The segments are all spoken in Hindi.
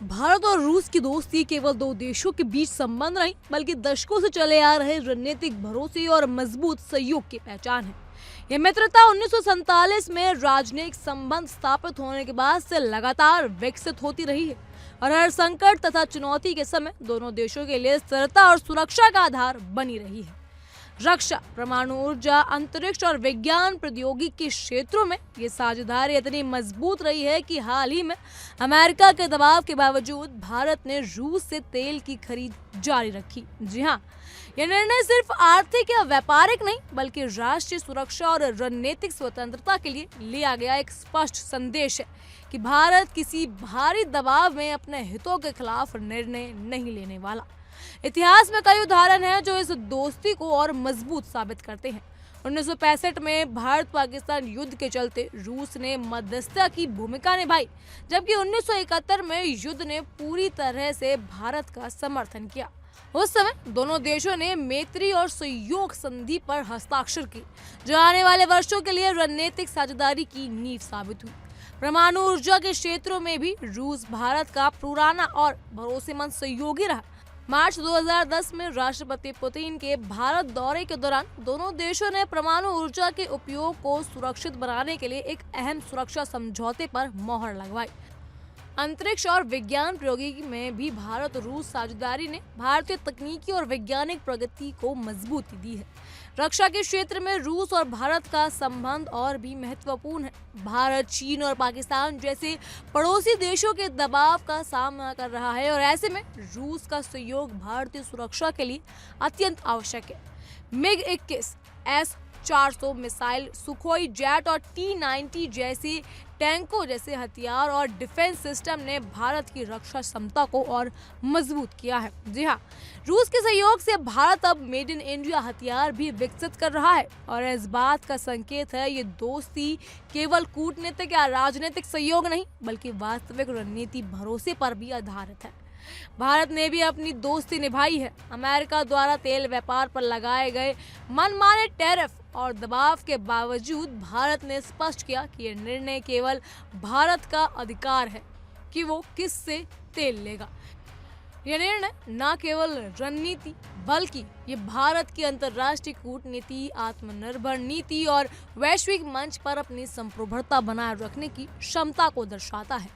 भारत और रूस की दोस्ती केवल दो देशों के बीच संबंध नहीं बल्कि दशकों से चले आ रहे रणनीतिक भरोसे और मजबूत सहयोग की पहचान है। यह मित्रता 1947 में राजनयिक संबंध स्थापित होने के बाद से लगातार विकसित होती रही है और हर संकट तथा चुनौती के समय दोनों देशों के लिए स्थिरता और सुरक्षा का आधार बनी रही है। रक्षा, परमाणु ऊर्जा, अंतरिक्ष और विज्ञान प्रौद्योगिकी के क्षेत्रों में ये साझेदारी इतनी मजबूत रही है कि हाल ही में अमेरिका के दबाव के बावजूद भारत ने रूस से तेल की खरीद जारी रखी। जी हाँ, यह निर्णय सिर्फ आर्थिक या व्यापारिक नहीं बल्कि राष्ट्रीय सुरक्षा और रणनीतिक स्वतंत्रता के लिए लिया गया एक स्पष्ट संदेश है कि भारत किसी बाहरी दबाव में अपने हितों के खिलाफ निर्णय नहीं लेने वाला। इतिहास में कई उदाहरण हैं जो इस दोस्ती को और मजबूत साबित करते हैं। 1965 में भारत पाकिस्तान युद्ध के चलते रूस ने मध्यस्थता की भूमिका निभाई, जबकि 1971 में युद्ध ने पूरी तरह से भारत का समर्थन किया। उस समय दोनों देशों ने मैत्री और सहयोग संधि पर हस्ताक्षर किए, जो आने वाले वर्षों के लिए रणनीतिक साझेदारी की नींव साबित हुई। परमाणु ऊर्जा के क्षेत्रों में भी रूस भारत का पुराना और भरोसेमंद सहयोगी रहा। मार्च 2010 में राष्ट्रपति पुतिन के भारत दौरे के दौरान दोनों देशों ने परमाणु ऊर्जा के उपयोग को सुरक्षित बनाने के लिए एक अहम सुरक्षा समझौते पर मोहर लगवाई। अंतरिक्ष और विज्ञान प्रौद्योगिकी में भी भारत और रूस साझेदारी ने भारतीय तकनीकी और वैज्ञानिक प्रगति को मजबूती दी है। रक्षा के क्षेत्र में रूस और भारत का संबंध और भी महत्वपूर्ण है। भारत, चीन और पाकिस्तान जैसे पड़ोसी देशों के दबाव का सामना कर रहा है और ऐसे में रूस का सहयोग भारतीय सुरक्षा के लिए अत्यंत आवश्यक है। MiG-21, S-400 missile, Sukhoi jet और T-90 जैसे टैंकों जैसे हथियार और डिफेंस सिस्टम ने भारत की रक्षा क्षमता को और मजबूत किया है। जी हाँ, रूस के सहयोग से भारत अब मेड इन इंडिया हथियार भी विकसित कर रहा है और इस बात का संकेत है ये दोस्ती केवल कूटनीतिक या राजनीतिक सहयोग नहीं बल्कि वास्तविक रणनीति भरोसे पर भी आधारित है। भारत ने भी अपनी दोस्ती निभाई है। अमेरिका द्वारा तेल व्यापार पर लगाए गए मनमाने टैरिफ और दबाव के बावजूद भारत ने स्पष्ट किया कि यह निर्णय केवल भारत का अधिकार है कि वो किससे तेल लेगा। यह निर्णय न केवल रणनीति बल्कि ये भारत की अंतर्राष्ट्रीय कूटनीति, आत्मनिर्भर नीति और वैश्विक मंच पर अपनी संप्रभुता बनाए रखने की क्षमता को दर्शाता है।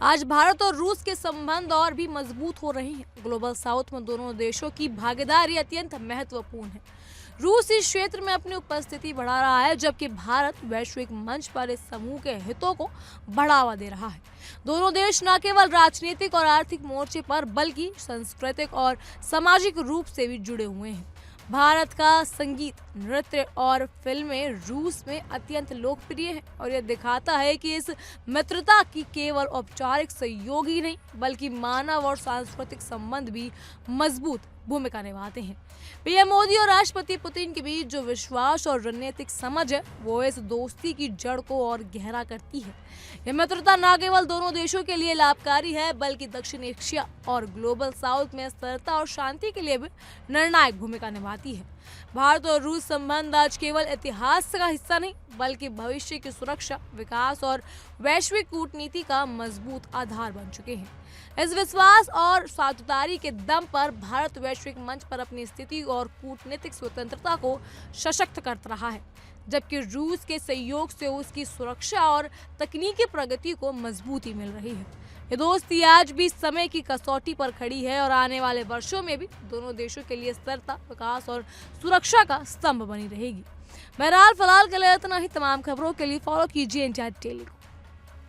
आज भारत और रूस के संबंध और भी मजबूत हो रहे हैं। ग्लोबल साउथ में दोनों देशों की भागीदारी अत्यंत महत्वपूर्ण है। रूस इस क्षेत्र में अपनी उपस्थिति बढ़ा रहा है जबकि भारत वैश्विक मंच पर इस समूह के हितों को बढ़ावा दे रहा है। दोनों देश न केवल राजनीतिक और आर्थिक मोर्चे पर बल्कि सांस्कृतिक और सामाजिक रूप से भी जुड़े हुए हैं। भारत का संगीत, नृत्य और फिल्में रूस में अत्यंत लोकप्रिय है और यह दिखाता है कि इस मित्रता की केवल औपचारिक सहयोग ही नहीं बल्कि मानव और सांस्कृतिक संबंध भी मजबूत भूमिका निभाते हैं। पीएम मोदी और राष्ट्रपति पुतिन के बीच जो विश्वास और रणनीतिक समझ है वो इस दोस्ती की जड़ को और गहरा करती है। यह मित्रता न केवल दोनों देशों के लिए लाभकारी है बल्कि दक्षिण एशिया और ग्लोबल साउथ में स्थिरता और शांति के लिए भी निर्णायक भूमिका निभाती है। भारत और रूस संबंध आज केवल इतिहास का हिस्सा नहीं बल्कि भविष्य की सुरक्षा, विकास और वैश्विक कूटनीति का मजबूत आधार बन चुके हैं। इस विश्वास और साझेदारी के दम पर भारत वैश्विक मंच पर अपनी स्थिति और कूटनीतिक स्वतंत्रता को सशक्त करता रहा है, जबकि रूस के सहयोग से उसकी सुरक्षा और तकनीकी प्रगति को मजबूती मिल रही है। ये दोस्ती आज भी समय की कसौटी पर खड़ी है और आने वाले वर्षों में भी दोनों देशों के लिए स्थिरता, विकास और सुरक्षा का स्तंभ बनी रहेगी। बहरहाल फिलहाल के लिए इतना ही। तमाम खबरों के लिए फॉलो कीजिए इंडिया डेली को।